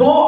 2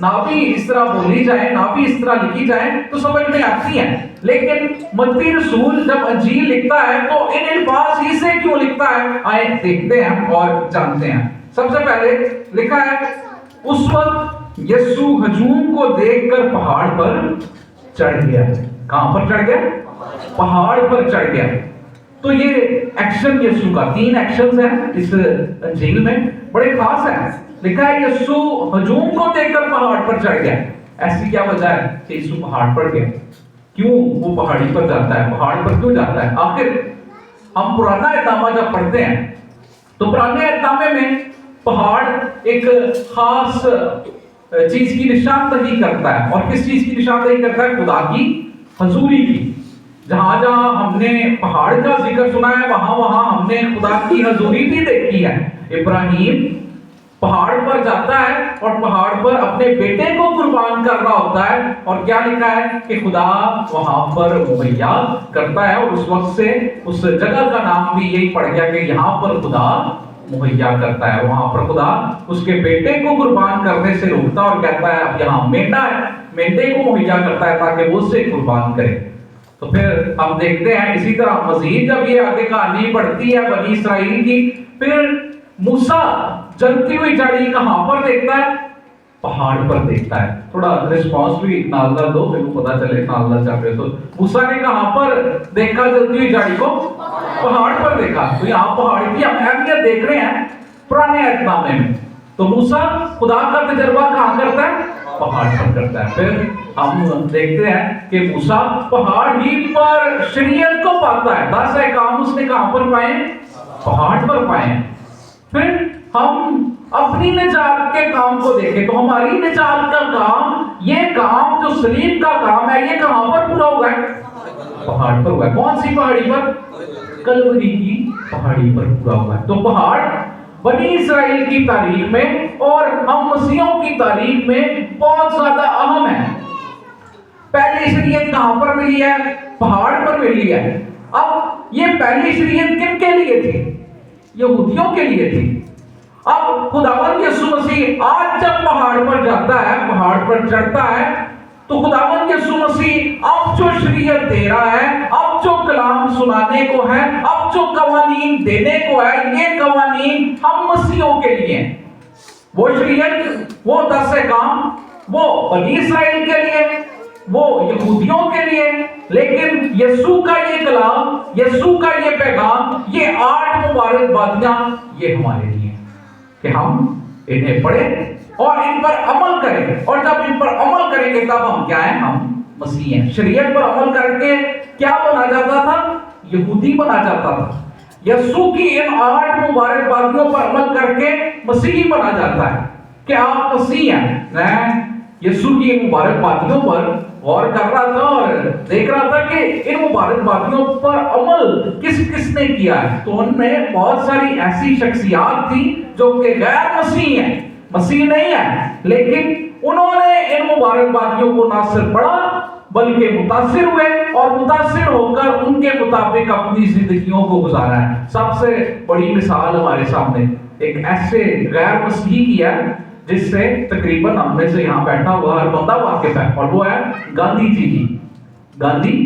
نہ بھی اس طرح بولی جائیں، نہ بھی اس طرح لکھی جائیں تو سمجھ میں آتی ہیں، لیکن متی رسول جب انجیل لکھتا ہے تو ان الفاظ ہی سے کیوں لکھتا ہے، آئے دیکھتے ہیں اور جانتے ہیں۔ سب سے پہلے لکھا ہے اس وقت یسوع ہجوم کو دیکھ کر پہاڑ پر چڑھ گیا۔ کہاں پر چڑھ گیا؟ پہاڑ پر چڑھ گیا۔ تو یہ ایکشن یسوع کا، 3 ایکشنز ہیں اس انجیل میں، بڑے خاص ہیں۔ لکھا ہے یسوع ہجوم کو دیکھ کر پہاڑ پر چڑھ گیا۔ ایسی کیا وجہ ہے کہ یسوع پہاڑ پر گیا؟ کیوں وہ پہاڑی پر جاتا ہے؟ پہاڑ پر کیوں جاتا ہے؟ آخر ہم پرانا اہتمامہ جب پڑھتے ہیں تو پرانے اہتمامے میں پہاڑ ایک خاص چیز کی نشاندہی کرتا ہے، اور کس چیز کی نشاندہی کرتا ہے؟ خدا کی حضوری کی۔ جہاں جہاں ہم نے پہاڑ کا ذکر سنا ہے وہاں وہاں ہم نے خدا کی حضوری بھی دیکھی ہے۔ ابراہیم پہاڑ پر جاتا ہے اور پہاڑ پر اپنے بیٹے کو قربان کر رہا ہوتا ہے، اور کیا لکھا ہے کہ خدا وہاں پر مہیا کرتا ہے، اور اس وقت سے اس جگہ کا نام بھی یہی پڑ گیا کہ یہاں پر خدا مہیا کرتا ہے۔ وہاں پر خدا اس کے بیٹے کو قربان کرنے سے روکتا اور کہتا ہے اب یہاں مینڈا ہے، مینڈے کو مہیا کرتا ہے تاکہ وہ اسے قربان کرے۔ تو پھر ہم دیکھتے ہیں اسی طرح مزید جب یہ آگے کہانی بڑھتی ہے بنی اسرائیل کی، پھر موسیٰ جلتی ہوئی جھاڑی کہاں پر دیکھتا ہے؟ پہاڑ پر دیکھتا ہے۔ تھوڑا ریسپانس بھی ناللہ دو، میرے کو پتا چلے ناللہ چاہ رہے۔ تو موسیٰ نے کہاں پر دیکھا جلتی ہوئی جھاڑی کو؟ پہاڑ پر دیکھا۔ تو یہاں پہاڑ کی ہم اہمیت دیکھ رہے ہیں پرانے اہتمامے میں۔ تو موسیٰ خدا کا تجربہ کہاں کرتا ہے؟ پہاڑ پر کرتا ہے۔ پھر ہم دیکھتے ہیں کہ موسیٰ پہاڑ ہی پر شریعت کو پاتا ہے۔ 10 احکام اس نے کہاں پر پائے؟ پہاڑ پر پائے ہیں۔ پھر ہم اپنی نجات کے کام کو دیکھیں تو ہماری نجات کا کام، یہ کام جو صلیب کا کام ہے، یہ کہاں پر پورا ہوا ہے؟ پہاڑ پر ہوا ہے۔ کون سی پہاڑی پر؟ کلوری کی پہاڑی پر پورا ہوا ہے۔ تو پہاڑ بنی اسرائیل کی تاریخ میں اور ہم مسیحوں کی تاریخ میں بہت زیادہ اہم ہے۔ پہلی شریعت کہاں پر ملی ہے؟ پہاڑ پر ملی ہے۔ اب یہ پہلی شریعت کن کے لیے تھی؟ یہودیوں کے لیے تھی۔ اب خداوند یسوع مسیح آج جب پہاڑ پر جاتا ہے، پہاڑ پر چڑھتا ہے، تو خداوند یسوع مسیح اب جو شریعت دے رہا ہے، اب جو کلام سنانے کو ہے، اب جو قوانین دینے کو ہے، یہ قوانین ہم مسیحوں کے لیے ہیں۔ وہ شریعت، وہ 10 احکام، وہ بنی اسرائیل کے لیے، وہ یہودیوں کے لیے، لیکن یسوع کا یہ کلام، یسوع کا یہ پیغام، یہ 8 مبارک باتیاں، یہ ہمارے لیے ہیں کہ ہم انہیں پڑھیں اور ان پر عمل کریں، اور جب ان پر عمل کریں گے تب ہم کیا ہیں؟ ہم مسیح ہیں۔ شریعت پر عمل کر کے کیا بنا جاتا تھا؟ یہودی بنا جاتا تھا۔ یسوع کی ان 8 مبارک باتیوں پر عمل کر کے مسیحی بنا جاتا ہے کہ آپ مسیح ہیں۔ میں یسوع کی ان مبارک باتیوں پر غور کر رہا تھا اور دیکھ رہا تھا کہ ان مبارک باتیوں پر عمل کس کس نے کیا ہے۔ تو ان میں بہت ساری ایسی شخصیات تھی جو کہ غیر مسیح ہیں، مسیح نہیں ہے، لیکن انہوں نے ان مبارک باتیوں کو نہ صرف پڑھا بلکہ متاثر ہوئے اور متاثر ہو کر ان کے مطابق اپنی زندگیوں کو گزارا ہے۔ سب سے بڑی مثال ہمارے سامنے ایک ایسے غیر مسیحی کی ہے جس سے تقریباً ہم میں سے یہاں بیٹھا ہوا ہر بندہ واقف ہے، اور وہ ہے گاندھی جی کی۔ گاندھی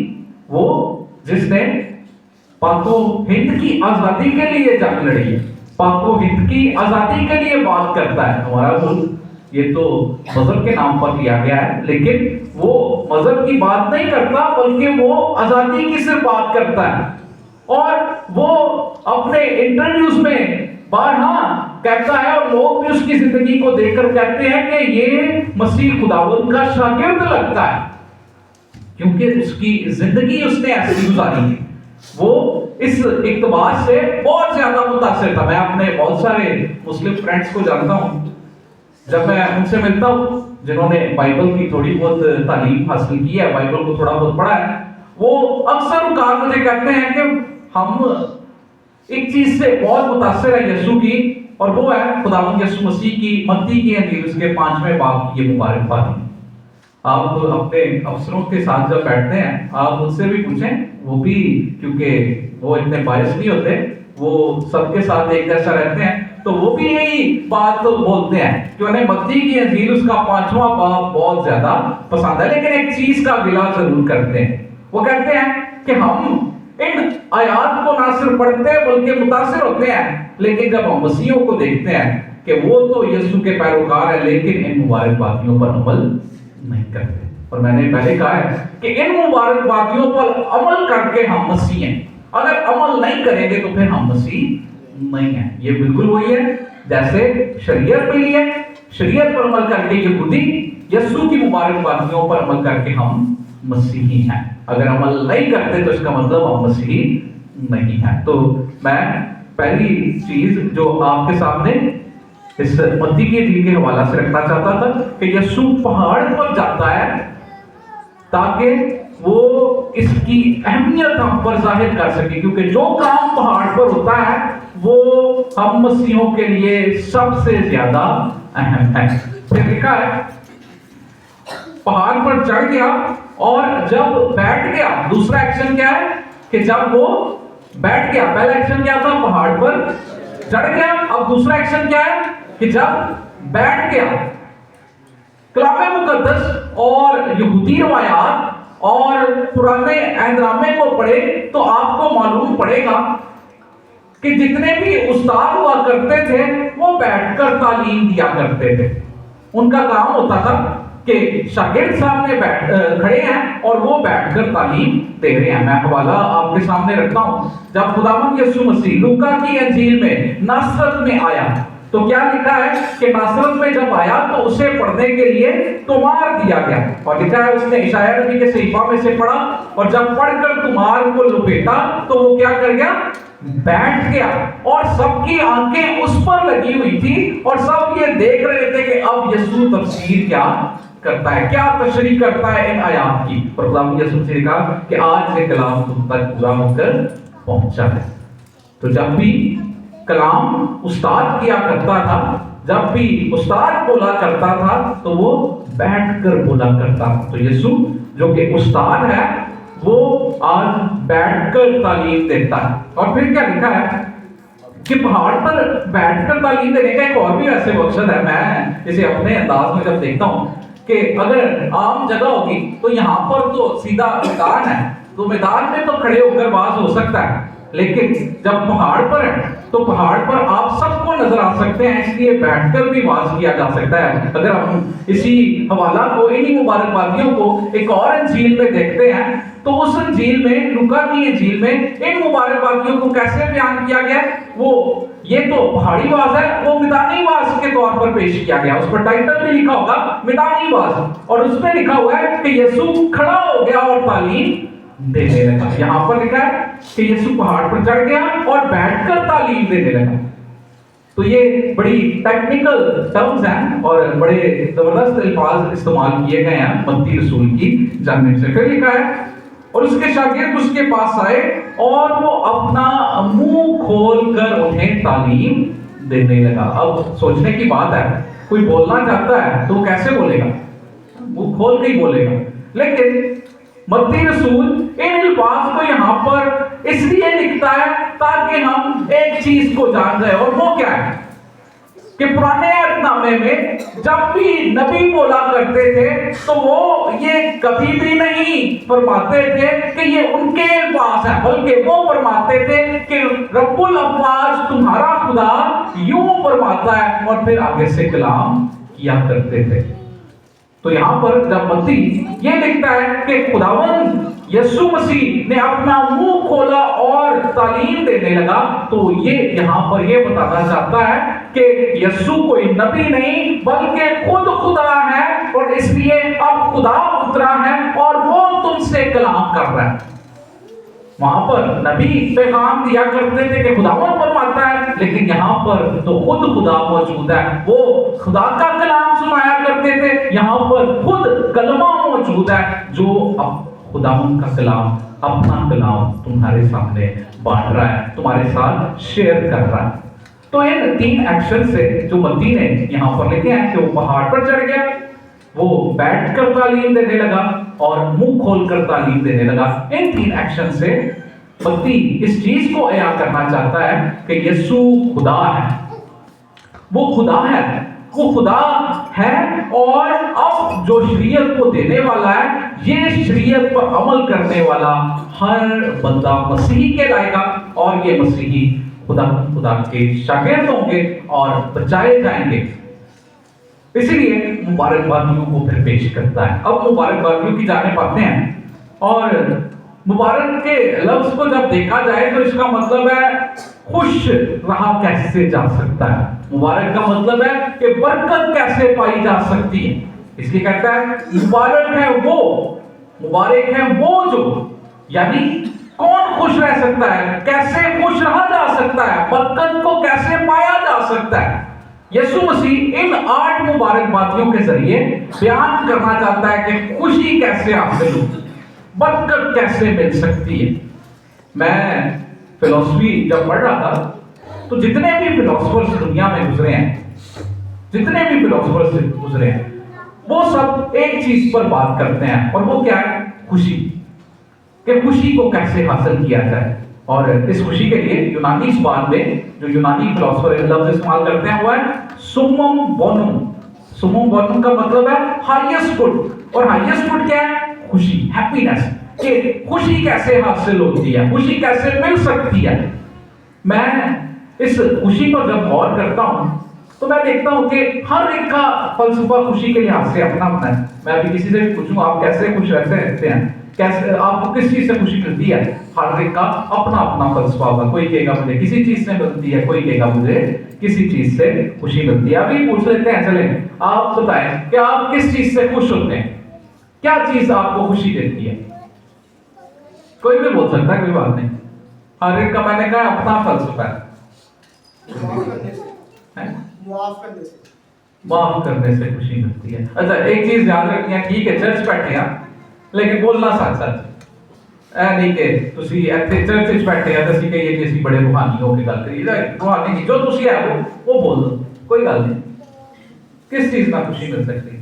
وہ جس نے پاک و ہند کی آزادی کے لیے جنگ لڑی ہے، پاک و ہند کی آزادی کے لیے بات کرتا ہے۔ ہمارا ملک یہ تو مذہب کے نام پر کیا گیا ہے، لیکن وہ مذہب کی بات نہیں کرتا بلکہ وہ آزادی کی صرف بات کرتا ہے، اور وہ اپنے انٹرویوز میں بارہا کہتا ہے، اور لوگ بھی اس کی زندگی کو دیکھ کر کہتے ہیں کہ یہ مسیح خداوند کا شاگرد لگتا ہے، کیونکہ اس کی زندگی اس نے ایسی گزاری ہے۔ وہ اس اقتباس سے بہت زیادہ متاثر تھا۔ میں اپنے بہت سارے مسلم فرینڈز کو جانتا ہوں، جب میں ان سے ملتا ہوں جنہوں نے بائبل کی تھوڑی بہت تعلیم حاصل کی ہے، بائبل کو تھوڑا بہت پڑھا ہے، وہ اکثر اوقات مجھے کہتے ہیں کہ ہم ایک چیز سے بہت متاثر ہے یسوع کی، اور وہ ہے خداوند یسوع مسیح کی متی کی انجیل اس کے 5ویں باب کی یہ مبارک باتیں۔ آپ اپنے افسروں کے ساتھ جب بیٹھتے ہیں آپ ان سے بھی پوچھیں، وہ بھی کیونکہ وہ اتنے باعث نہیں ہوتے، وہ سب کے ساتھ ایک جیسا رہتے ہیں، تو وہ بھی یہی بات بولتے ہیں کہ انہیں متی کی انجیل اس کا 5واں باب بہت زیادہ پسند ہے، لیکن ایک چیز کا گلا ضرور کرتے ہیں. وہ کہتے ہیں کہ ہم ان آیات کو نہ صرف پڑھتے ہیں بلکہ متاثر ہوتے ہیں، لیکن جب ہم مسیحوں کو دیکھتے ہیں کہ وہ تو یسوع کے پیروکار ہیں لیکن ان مبارک باتوں پر عمل نہیں کرتے. اور میں نے پہلے کہا ہے کہ ان مبارک باتوں پر عمل کر کے ہم مسیح ہیں. اگر عمل نہیں کریں گے تو پھر ہم مسیح نہیں ہیں. یہ بالکل وہی ہے جیسے شریعت ملی ہے، شریعت پر عمل کر کے یہودی، یسوع کی مبارک باتوں پر عمل کر کے ہم مسیحی ہیں. اگر عمل نہیں کرتے تو اس کا مطلب ہم مسیحی نہیں ہیں. تو میں پہلی چیز جو آپ کے سامنے اس متی کی انجیل کے حوالہ سے رکھنا چاہتا تھا کہ یسوع پہاڑ پر جاتا ہے تاکہ وہ اس کی اہمیت ہم پر ظاہر کر سکے، کیونکہ جو کام پہاڑ پر ہوتا ہے وہ ہم مسیحوں کے لیے سب سے زیادہ اہم ہے. پھر لکھا ہے پہاڑ پر چڑھ گیا اور جب بیٹھ گیا. دوسرا ایکشن کیا ہے کہ جب وہ بیٹھ گیا. پہلا ایکشن کیا تھا؟ پہاڑ پر چڑھ گیا. اب دوسرا ایکشن کیا ہے کہ جب بیٹھ گیا. کلام مقدس اور یہودی روایات اور پرانے عہد نامے کو پڑھے تو آپ کو معلوم پڑے گا کہ جتنے بھی استاد ہوا کرتے تھے وہ بیٹھ کر تعلیم دیا کرتے تھے. ان کا کام ہوتا تھا کہ شاگرد سامنے کھڑے ہیں اور وہ بیٹھ کر تعلیم دے رہے ہیں. میں حوالہ آپ کے سامنے رکھتا ہوں. جب خداوند یسوع مسیح لوکا کی انجیل میں ناصرت میں آیا تو کیا لکھا ہے کہ ناصرت میں جب آیا تو اسے پڑھنے کے لیے تمہار دیا گیا. اور لکھا ہے اس نے عشایہ نبی کے صحیفہ میں سے پڑھا اور جب پڑھ کر تمہار کو لپیٹا تو وہ کیا کر گیا؟ بیٹھ گیا. اور سب کی آنکھیں اس پر لگی ہوئی تھی اور سب یہ دیکھ رہے تھے کہ اب یسوع تفسیر کیا کرتا ہے، کیا تشریح کرتا ہے ان آیات کی. اور خداوند یسوع سے کہا کہ آج یہ کلام تم تک پورا ہو کر پہنچا ہے. تو جب بھی کلام استاد کیا کرتا تھا، جب بھی استاد بولا کرتا تھا تو وہ بیٹھ کر بولا کرتا تھا. تو یسوع جو کہ استاد ہے وہ آج بیٹھ کر تعلیم دیتا ہے. اور پھر کیا لکھا ہے کہ پہاڑ پر بیٹھ کر تعلیم دینے کا ایک اور بھی ایسے مقصد ہے. میں اسے اپنے انداز میں جب دیکھتا ہوں کہ اگر عام جگہ ہوگی تو یہاں پر تو سیدھا میدان ہے، تو میدان میں تو کھڑے ہو کر واز ہو سکتا ہے، لیکن جب پہاڑ پر ہے تو پہاڑ پر آپ سب کو نظر آ سکتے ہیں، اس لیے بیٹھ کر بھی واز کیا جا سکتا ہے. اگر ہم اسی حوالہ کو، انہی مبارک باتیوں کو ایک اور انجیل میں دیکھتے ہیں تو اس انجیل میں، لوکا کی انجیل میں ان مبارک باتیوں کو کیسے بیان کیا گیا؟ وہ یہ تو پہاڑی واز ہے، وہ میدانی واز کے طور پر پیش کیا گیا. اس پر ٹائٹل بھی لکھا ہوگا میدانی واز، اور اس میں لکھا ہوا ہے کہ یسوع کھڑا ہو گیا اور تعلیم دینے لگا. یہاں پر لکھا ہے کہ یسوع پہاڑ پر چڑھ گیا اور بیٹھ کر تعلیم دینے لگا. تو یہ بڑی ٹیکنیکل ٹرمز ہیں اور بڑے زبردست الفاظ استعمال کیے گئے ہیں متی رسول کی جانب سے. پھر لکھا ہے اور اس کے شاگرد اس کے پاس آئے اور وہ اپنا منہ کھول کر انہیں تعلیم دینے لگا. اب سوچنے کی بات ہے، کوئی بولنا چاہتا ہے تو وہ کیسے بولے گا؟ وہ کھول کے ہی بولے گا. لیکن متی رسول ان الفاظ کو یہاں پر اس لیے لکھتا ہے تاکہ ہم ایک چیز کو جان جائیں، اور وہ کیا ہے کہ پرانے عہد نامے میں جب بھی نبی بولا کرتے تھے تو وہ یہ کبھی بھی نہیں فرماتے تھے کہ یہ ان کے الفاظ ہیں، بلکہ وہ فرماتے تھے کہ رب الافواج تمہارا خدا یوں فرماتا ہے، اور پھر آگے سے کلام کیا کرتے تھے. تو یہاں پر جب متی یہ لکھتا ہے کہ خداوند یسوع مسیح نے اپنا منہ کھولا اور تعلیم دینے لگا، تو یہ یہاں پر یہ بتانا چاہتا ہے کہ یسوع کوئی نبی نہیں بلکہ خود خدا ہے، اور اس لیے اب خدا اترا ہے اور وہ تم سے کلام کر رہا ہے. وہاں پر نبی پیغام دیا کرتے تھے کہ خداوند فرماتا ہے، لیکن یہاں پر تو خود خدا موجود ہے. وہ خدا کا کلام سنایا کرتے تھے، یہاں پر خود کلمہ موجود ہے جو اب خداوند کا کلام، اپنا کلام تمہارے سامنے بانٹ رہا ہے، تمہارے ساتھ شیئر کر رہا ہے. تو ان تین ایکشن سے جو متی نے یہاں پر لکھے ہیں کہ وہ پہاڑ پر چڑھ گیا، وہ بیٹھ کر تعلیم دینے لگا اور منہ کھول کر تعلیم دینے لگا. ان تین ایکشن سے متی اس چیز کو عیاں کرنا چاہتا ہے کہ یسوع خدا ہے. وہ خدا ہے، وہ خدا ہے، اور اب جو شریعت کو دینے والا ہے، یہ شریعت پر عمل کرنے والا ہر بندہ مسیحی کہلائے گا، اور یہ مسیحی خدا کے شاگرد ہوں گے اور بچائے جائیں گے۔ اسی لیے مبارکبادیوں کو پھر پیش کرتا ہے۔ اب مبارکبادیوں کی جانب آتے ہیں، اور مبارک کے لفظ کو جب دیکھا جائے تو اس کا مطلب ہے خوش رہا کیسے جا سکتا ہے۔ مبارک کا مطلب ہے کہ برکت کیسے پائی جا سکتی ہے۔ اس لیے کہتا ہے مبارک ہے وہ جو، یعنی کون خوش رہ سکتا ہے، کیسے خوش رہا جا سکتا ہے، برکت کو کیسے پایا جا سکتا ہے۔ یسوع مسیح ان 8 مبارکبادیوں کے ذریعے بیان کرنا چاہتا ہے کہ خوشی کیسے حاصل ہو، برکت کیسے مل سکتی ہے۔ میں فلسفی جب پڑھ رہا تھا تو جتنے بھی فلسفرز دنیا میں گزرے ہیں وہ سب ایک چیز پر بات کرتے ہیں، اور وہ کیا ہے؟ خوشی، کہ خوشی کو کیسے حاصل کیا جائے۔ اور اس خوشی کے لیے یونانی زبان میں جو یونانی فلسفر لفظ استعمال کرتے ہیں وہ ہے سومم بونم۔ سومم بونم کا مطلب ہے ہائیسٹ گڈ، اور ہائیسٹ گڈ کیا ہے؟ خوشی، ہیپینس، کہ خوشی کیسے حاصل ہوتی ہے، خوشی کیسے مل سکتی ہے۔ میں اس خوشی پر جب غور کرتا ہوں تو میں دیکھتا ہوں کہ ہر ایک کا فلسفہ خوشی کے لحاظ سے اپنا ہے۔ میں ابھی کسی سے بھی پوچھوں آپ کیسے خوش رہتے ہیں، کیسے آپ کو کس چیز سے خوشی ملتی ہے، ہر ایک کا اپنا اپنا فلسفہ ہوگا۔ کوئی کہے گا مجھے کسی چیز سے ملتی ہے، کوئی کہے گا مجھے کسی چیز سے خوشی ملتی ہے۔ ابھی پوچھ لیتے ہیں، چلیں آپ بتائیں کہ آپ کس چیز سے خوش ہوتے ہیں، کیا چیز آپ کو خوشی دیتی ہے؟ کوئی بھی بول سکتا ہے، کوئی بات نہیں، ہر ایک کا میں نے کہا اپنا فلسفہ ہے۔ معاف کرنے سے خوشی ملتی ہے۔ اچھا ایک چیز یاد رکھنی ہے، ٹھیک ہے چرچ بیٹھے ہیں لیکن بولنا ساتھ ساتھ اے نہیں کہ تسی ایتھے چرچ وچ بیٹھے ہیں تے اسی کہیے کہ اسی بڑے روحانی ہو کے گل کریے، روحانی نہیں، جو تسی ہے وہ بول دو، کوئی گل نہیں۔ کس چیز میں خوشی مل سکتی ہے؟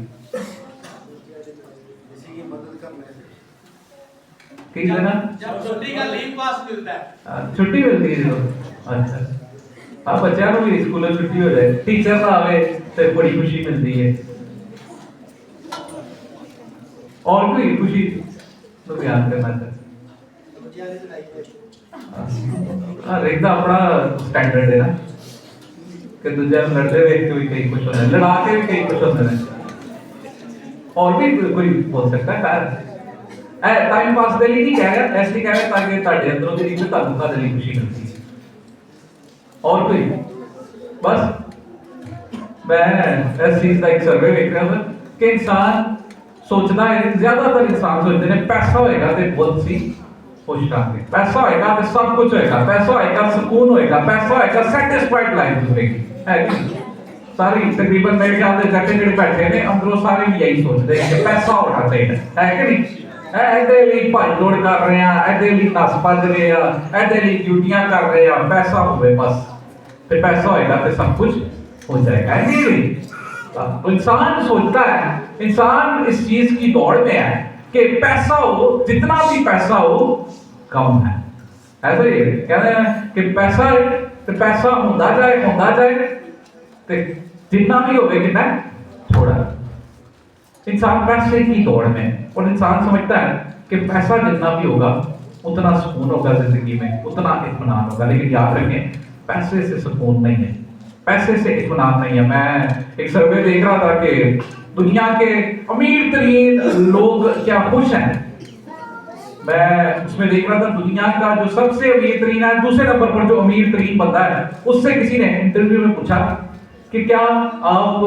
چھٹی کا لیو پاس ملتا ہے، چھٹی ملتی ہے۔ اچھا اب بچوں کو بھی اسکول چھٹی ہو جائے، ٹیچر نہ آئے تو بڑی خوشی ملتی ہے۔ اور کوئی خوشی تو بیان کرنا چاہتے ہر ایک کا اپنا سٹینڈرڈ ہے نا، کہ دوسرے لڑتے ہوئے کوئی کئی خوش ہوتا ہے، لڑا کے بھی کئی خوش ہوتے ہیں۔ اور بھی کوئی بول سکتا ہے خیر ٹائم پاس کے لیے نہیں کہہ رہا، ایسے کہہ رہا تاکہ تھوڑے اندروں کے لیے تعلق کا دلی خوشی ملتی ہے۔ اور کوئی بس میں اس چیز کا ایک سروے دیکھ رہا تھا کہ انسان سوچتا ہے، زیادہ تر انسان سوچتے ہیں پیسہ ہوئے گا تو بہت سی خوش رہیں گے، پیسہ ہوئے گا تو سب کچھ ہوئے گا، پیسہ ہوئے گا سکون ہوئے گا، پیسہ ہوئے گا سیٹسفائڈ لائف گزرے گی، ہے کہ ساری تقریباً میرے خیال سے جیسے جڑے بیٹھے ہیں اندروں سارے بھی یہی سوچتے ہیں کہ پیسہ ہونا چاہیے، ہے کہ نہیں؟ ایسے لیے بھائی دوڑ کر رہے ہیں، ایسے لیے نس بج رہے ہیں، ایسے لیے ڈیوٹیاں کر رہے ہیں، پیسہ ہوئے بس، پھر پیسہ ہوئے گا تو سب کچھ ہو جائے گا، ہے نہیں؟ انسان سوچتا ہے، انسان اس چیز کی دوڑ میں ہے کہ پیسہ ہو، جتنا بھی پیسہ ہو کم ہے، ایسا ہی کہتے ہیں کہ پیسہ ہے تو پیسہ ہوتا جائے تو جتنا بھی ہوگا کتنا تھوڑا۔ انسان پیسے کی دوڑ میں، اور انسان سمجھتا ہے کہ پیسہ جتنا بھی ہوگا اتنا سکون ہوگا زندگی میں، اتنا اطمینان ہوگا، لیکن یاد رکھیں پیسے سے سکون نہیں ہے، پیسے سے اطمینان نہیں ہے۔ میں ایک سروے دیکھ رہا تھا کہ دنیا کے امیر ترین لوگ کیا خوش ہیں، میں اس میں دیکھ رہا تھا دنیا کا جو سب سے امیر ترین ہے، دوسرے نمبر پر جو امیر ترین بندہ ہے، اس سے کسی نے انٹرویو میں پوچھا کہ کیا آپ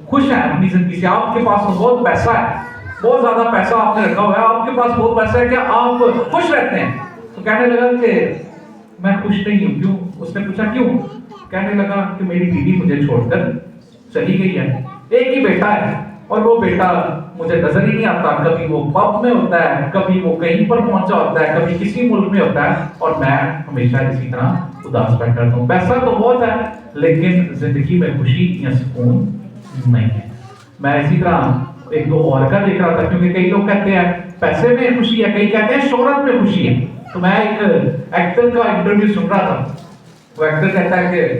خوش ہیں اپنی زندگی سے، آپ کے پاس بہت پیسہ ہے، بہت زیادہ پیسہ آپ نے رکھا ہوا ہے، آپ کے پاس بہت پیسہ ہے، کیا آپ خوش رہتے ہیں؟ تو کہنے لگا کہ میں خوش نہیں ہوں۔ کیوں؟ اس نے پوچھا کیوں؟ کہنے لگا کہ میری بیوی مجھے چھوڑ کر چلی گئی ہے، ایک ہی بیٹا ہے اور وہ بیٹا مجھے نظر ہی نہیں آتا، کبھی وہ پب میں ہوتا ہے، کبھی وہ کہیں پر پہنچا ہوتا ہے، کبھی کسی ملک میں ہوتا ہے، اور میں ہمیشہ اسی طرح اداس بیٹھا ہوں۔ پیسہ تو بہت ہے لیکن زندگی میں خوشی یا سکون نہیں ہے۔ میں اسی طرح ایک دو اور کا دیکھ رہا تھا، کیونکہ کئی لوگ کہتے ہیں پیسے میں خوشی ہے، کئی کہتے ہیں شہرت میں خوشی ہے۔ تو میں ایک ایکٹر کا انٹرویو سن رہا تھا، وہ ایکٹر کہتا ہے کہ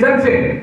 ਚਰਚੇ,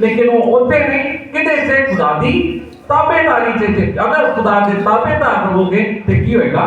ਲੇਕਿਨ ਉਹ ਉੱਥੇ ਨਹੀਂ, ਕਿਤੇ ਸੇ ਖੁਦਾ ਦੀ ਤਾਬੇਦਾਰੀ ਚ। ਅਗਰ ਖੁਦਾ ਦੇ ਤਾਬੇਦਾਰ ਰਹੋਗੇ ਤੇ ਕੀ ਹੋਏਗਾ?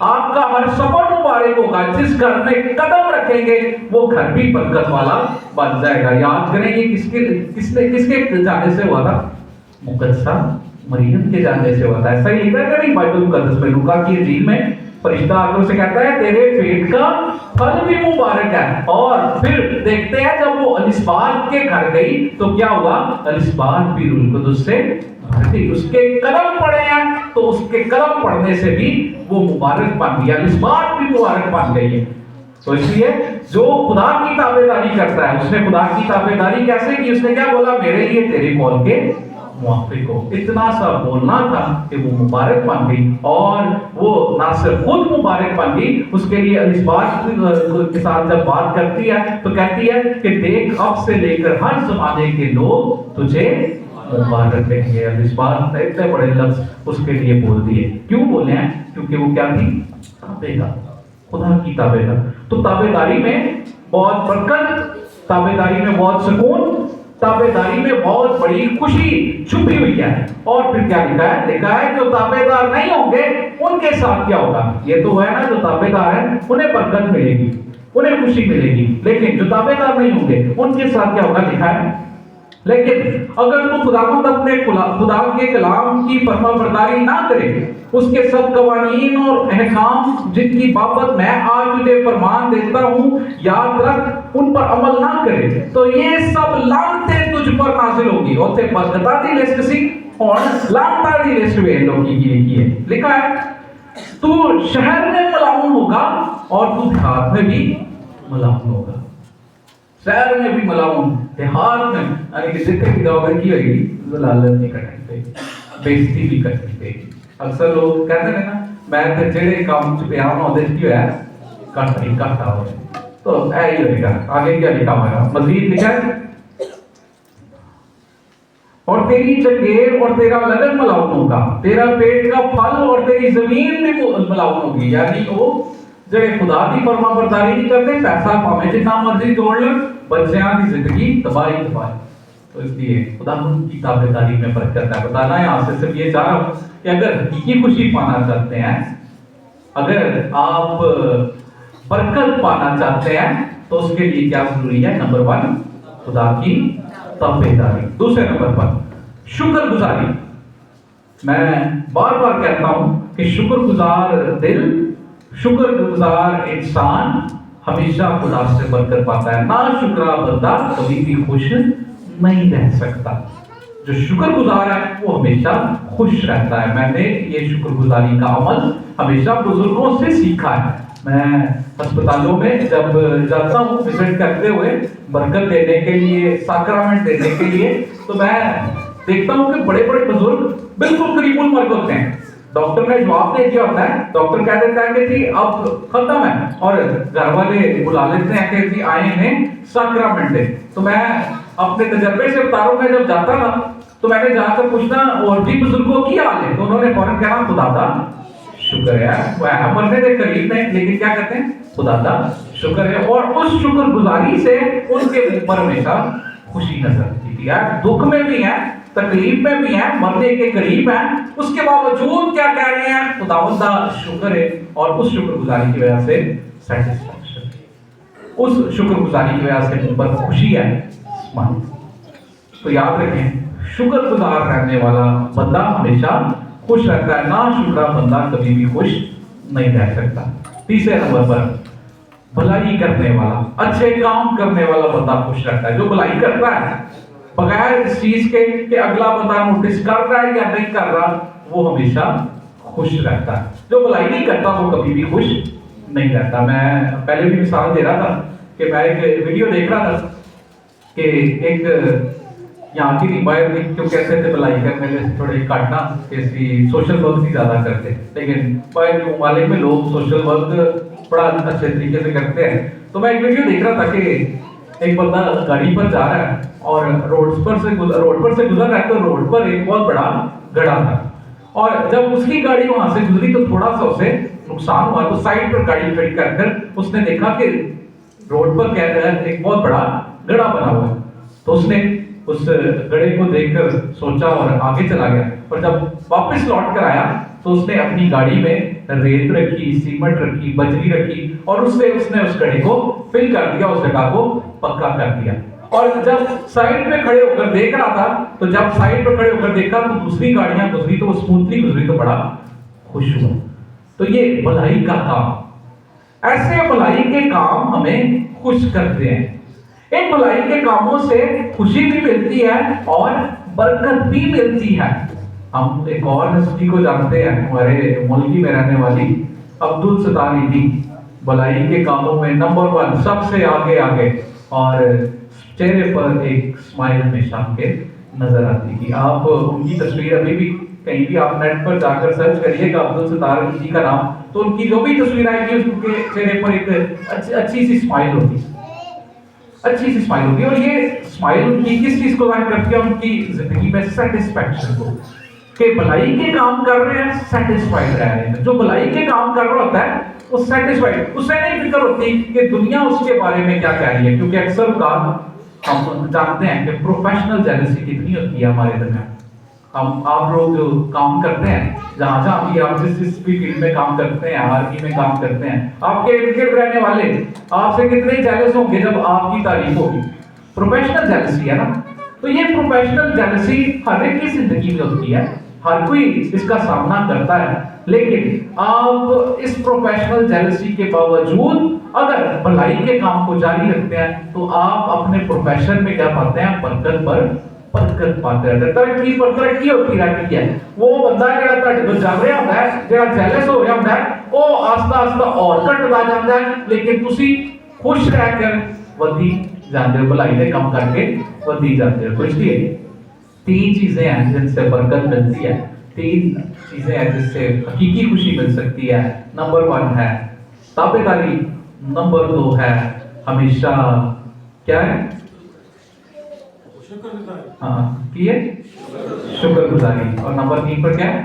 آپ کا ہر سفر مبارک ہوگا، جس گھر میں قدم رکھیں گے وہ گھر بھی برکت والا بن جائے گا۔ یاد کریں یہ کس کے جانے سے ہوا تھا؟ مقدسہ مریم کے جانے سے ہوا تھا۔ ایسا ہی لکھا ہے کہ نہیں بائبل مقدس میں، لوکا کی انجیل میں فرشتہ آ کر اسے کہتا ہے تیرے پیٹ کا پھل بھی مبارک ہے۔ اور پھر دیکھتے ہیں جب وہ الصبات کے گھر گئی تو کیا ہوا؟ الصبات بھی روح القدس سے بھر گئی۔ اس کے قدم پڑے ہیں تو اس کے قدم پڑنے سے بھی وہ مبارک بن گیا، الصبات بھی مبارک بن گئی ہے۔ تو اس لیے جو خدا کی تابعداری کرتا ہے، اس نے خدا کی تابعداری کیسے کی؟ اس نے کیا بولا؟ میرے لیے تیرے قول کے موافق ہو۔ اتنا سا بولنا تھا کہ وہ مبارک بن گئی، اور وہ نہ صرف خود مبارک بن گئی، اس کے لیے الصبات کے ساتھ جب بات کرتی ہے تو کہتی ہے کہ دیکھ اب سے لے کر ہر زمانے کے لوگ تجھے مبارک کہیں گے۔ الصبات نے اتنے بڑے لفظ اس کے لیے بول دیے، کیوں بولے ہیں؟ کیونکہ وہ کیا تھی؟ تابعدار، خدا کی تابعدار۔ تو تابعداری میں بہت برکت، تابعداری میں بہت سکون، تابعداری میں بہت بڑی خوشی چھپی ہوئی ہے۔ اور پھر کیا لکھا ہے؟ لکھا ہے جو تابعدار نہیں ہوں گے ان کے ساتھ کیا ہوگا؟ یہ تو ہے نا، جو تابعدار ہیں انہیں برکت ملے گی، انہیں خوشی ملے گی، لیکن جو تابعدار نہیں ہوں گے ان کے ساتھ کیا ہوگا؟ لکھا ہے لیکن اگر تو خداوند اپنے خدا کے کلام کی فرما برداری نہ کرے، اس کے سب قوانین اور احکام جن کی بابت میں آج تجھے فرمان دیتا ہوں یاد رکھ، ان پر عمل نہ کرے تو یہ سب لعنتیں تجھ پر نازل ہوگی۔ اور تے برکتاں دی لسٹ سی اور لعنتاں دی لسٹ بھی لوگوں کی لکھی ہے۔ لکھا ہے تو شہر میں ملعون ہوگا اور تو دیہات میں بھی ملعون ہوگا۔ شہر میں بھی ملعون، دیہات میں یعنی کہ جتنے بھی گاؤں کی ہوگی ضلالت نہیں کرنی پے گی، بےزتی بھی کرنی پے گی۔ اکثر لوگ کہتے ہیں نا میں تے جڑے کام چ پیا ہوں اودے کی ہویا کٹا ہو، تو اے ہی ہوئے گا۔ آگے کیا لکھا ہوا ہے؟ مزید لکھا ہے اور تیری چنگیل اور تیرا لگن ملعون ہوگا، تیرا پیٹ کا پھل اور تیری زمین بھی ملعون ہوگی۔ یعنی وہ جڑے خدا کی فرما برداری نہیں کرتے، پیسہ پاویں جتنا مرضی توڑ لیں، بچیاں کی زندگی تباہی تباہی۔ تو اس لیے خدا ان کی تابعداری میں برکت ہے۔ بتانا یہاں سے صرف یہ چاہ رہا ہوں کہ اگر حقیقی خوشی پانا چاہتے ہیں، اگر آپ برکت پانا چاہتے ہیں تو اس کے لیے کیا ضروری ہے؟ نمبر 1 خدا کی تابعداری۔ دوسرے نمبر پر شکر گزاری۔ میں بار بار کہتا ہوں کہ شکر گزار دل، شکر گزار انسان ہمیشہ خدا سے برکت پاتا ہے۔ نا شکرا بندہ کبھی بھی خوش نہیں رہ سکتا۔ جو شکر گزار ہے وہ ہمیشہ خوش رہتا ہے۔ میں نے یہ شکر گزاری کا عمل ہمیشہ بزرگوں سے سیکھا ہے۔ میں ہسپتالوں میں جب جاتا ہوں وزٹ کرتے ہوئے برکت دینے کے لیے، ساکرامنٹ دینے کے لیے، تو میں دیکھتا ہوں کہ بڑے بڑے بزرگ بالکل قریب المرگ ہوتے ہیں۔ ڈاکٹر نے جواب دے دیا ہوتا ہے، ڈاکٹر کہہ دیتا ہے کہ جی اب ختم ہے، اور گھر والے بلا لیتے ہیں کہ جی آئے ہیں ساکرامنٹ دے۔ تو میں اپنے تجربے سے بتا رہا ہوں، میں جب جاتا تھا تو میں نے جا کر پوچھنا اور بھی بزرگوں کی حال ہے، تو انہوں نے فوراً کہا خدا دا شکر ہے، وہ ہے مرنے کے قریب میں، لیکن کیا کہتے ہیں؟ خدا دا شکر ہے۔ اور اس شکر گزاری سے ان کے منہ پر ہمیشہ خوشی نظر آتی تھی۔ دکھ میں بھی ہیں، تکلیف میں بھی ہیں، مرنے کے قریب ہیں، اس کے باوجود کیا کہہ رہے ہیں؟ خداوند دا شکر ہے۔ اور اس شکر گزاری کی وجہ سے سیٹسفیکشن، اس شکر گزاری کی وجہ سے ان پر خوشی ہے۔ تو یاد رکھیں شکر گزار رہنے والا بندہ ہمیشہ خوش رہتا ہے، نا شکرا بندہ کبھی بھی خوش نہیں رہ سکتا۔ تیسرے نمبر پر بھلائی کرنے والا، اچھے کام کرنے والا بندہ خوش رہتا ہے۔ جو بھلائی کرتا ہے بغیر اس چیز کے کہ اگلا بندہ نوٹس کر رہا ہے یا نہیں کر رہا، وہ ہمیشہ خوش رہتا ہے۔ جو بھلائی نہیں کرتا وہ کبھی بھی خوش نہیں رہتا۔ میں پہلے بھی مثال دے رہا تھا کہ میں ایک ویڈیو دیکھ رہا تھا کہ ایک یہاں کی باہر کیوں کہتے تھے بھلائی کرنے میں تھوڑے کاٹنا کیسی سوشل ورک بھی زیادہ کرتے، لیکن باہر کے ممالک میں لوگ سوشل ورک بڑا اچھے طریقے سے کرتے ہیں۔ تو میں ایک ویڈیو دیکھ رہا تھا کہ ایک بندہ گاڑی پر جا رہا ہے اور روڈ پر سے گزر رہا ہے، تو روڈ پر ایک بہت بڑا گڑھا تھا، اور جب اس کی گاڑی وہاں سے گزری تو تھوڑا سا اسے نقصان ہوا، تو سائڈ پر گاڑی کھڑی کر کر اس نے دیکھا کہ روڈ پر کیا ہے ایک بہت بڑا گڑھا بنا ہوا ہے۔ تو اس نے اس گڑھے کو دیکھ کر سوچا اور آگے چلا گیا، اور جب واپس لوٹ کر آیا تو اس نے اپنی گاڑی میں ریت رکھی, سیمنٹ رکھی, بجری رکھی اور اس سے اس نے اس گڑھے کو فل کر دیا, اس جگہ کو پکا کر دیا. اور جب سائڈ پہ کھڑے ہو کر دیکھ رہا تھا, تو جب سائڈ پہ کھڑے ہو کر دیکھا تو دوسری گاڑیاں گزری تو وہ اسموتھلی گزری, تو بڑا خوش ہوا. تو یہ بھلائی کا کام, ایسے بھلائی کے کام ہمیں خوش کرتے ہیں. ان بھلائی کے کاموں سے خوشی بھی ملتی ہے اور برکت بھی ملتی ہے. ہم ایک اور ہستی کو جانتے ہیں, ہمارے ملکی میں رہنے والی عبدالستار ایدھی, بھلائی کے کاموں میں نمبر 1, سب سے آگے آگے, اور چہرے پر ایک اسمائل ہمیشہ کے نظر آتی تھی. آپ ان کی تصویر ابھی بھی کہیں بھی آپ نیٹ پر جا کر سرچ کریے گا عبدالستار ایدھی کا نام, تو ان کی جو بھی تصویر آئے گی اس کے چہرے پر ایک اچھی سی اسمائل ہوتی, اچھی سی اسمائل ہوتی ہے. اور یہ اسمائل ان کی کس چیز کو ظاہر کرتی ہے؟ ان کی زندگی میں سیٹسفیکشن کو, کہ بھلائی کے کام کر رہے ہیں, سیٹسفائیڈ رہ رہے ہیں. جو بھلائی کے کام کر رہا ہوتا ہے وہ سیٹسفائیڈ, اسے نہیں فکر ہوتی کہ دنیا اس کے بارے میں کیا کہہ رہی ہے. کیونکہ اکثر اوقات ہم جانتے ہیں کہ پروفیشنل جیلسی کتنی ہوتی ہے ہمارے درمیان. آپ لوگ جو کام کرتے ہیں, جہاں بھی آپ جس بھی فیلڈ میں کام کرتے ہیں, آرمی میں کام کرتے ہیں, آپ کے ارد گرد رہنے والے آپ سے کتنے جیلس ہوں گے جب آپ کی تعریف ہوگی. پروفیشنل جیلسی ہے نا. تو یہ پروفیشنل جیلسی ہر ایک کی زندگی میں ہوتی ہے, ہر کوئی اس کا سامنا کرتا ہے. لیکن آپ اس پروفیشنل جیلسی کے باوجود اگر بھلائی کے کام کو جاری رکھتے ہیں تو آپ اپنے پروفیشن میں کیا پاتے ہیں؟ برکت پر برکت پاتے رہتے ہیں, ترقی پر ترقی ہوتی رہتی ہے. وہ بندہ جڑا تہاڈے تو جل رہا ہوندا ہے, جڑا جیلس ہو رہا ہوندا ہے, وہ آہستہ آہستہ اور گھٹدا جاندا ہے, لیکن تسی خوش رہ کر ودی جاندے ہو, بھلائی دے کام کر کے ودی جاندے ہو. تو اس لیے 3 چیزیں ہیں جن سے برکت ملتی ہے, 3 چیزیں ہیں جس سے حقیقی خوشی مل سکتی ہے. نمبر 1 ہے تابعداری, نمبر 2 ہے ہمیشہ کیا ہے؟ شکر گزاری, اور نمبر 3 پر کیا ہے؟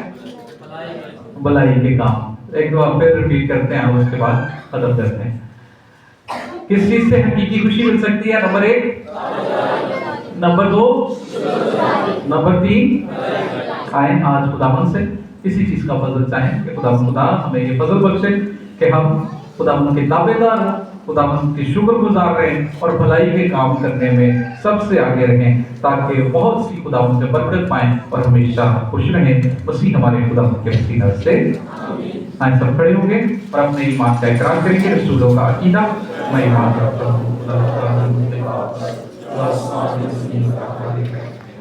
بھلائی کے کام. ایک دو پھر ریپیٹ کرتے ہیں, اس کے بعد ختم کرتے ہیں. کس چیز سے حقیقی خوشی مل سکتی ہے؟ Number 1, number 2, number 3. آئیں آج خداوند سے اسی چیز کا فضل چاہیں کہ خدا ہمیں یہ فضل بخشے کہ ہم خداوند کے تابعدار ہوں, خداوند کے شکر گزار رہیں اور بھلائی کے کام کرنے میں سب سے آگے رہیں, تاکہ بہت سی خداوند سے برکت پائیں اور ہمیشہ خوش رہیں. مسیح ہمارے خداوند کے وسیلہ سے آئیں. سب کھڑے ہوں گے اور اپنے ایمان کا اقرار کریں گے. رسولوں کا عقیدہ. میں ایمان رکھتا ہوں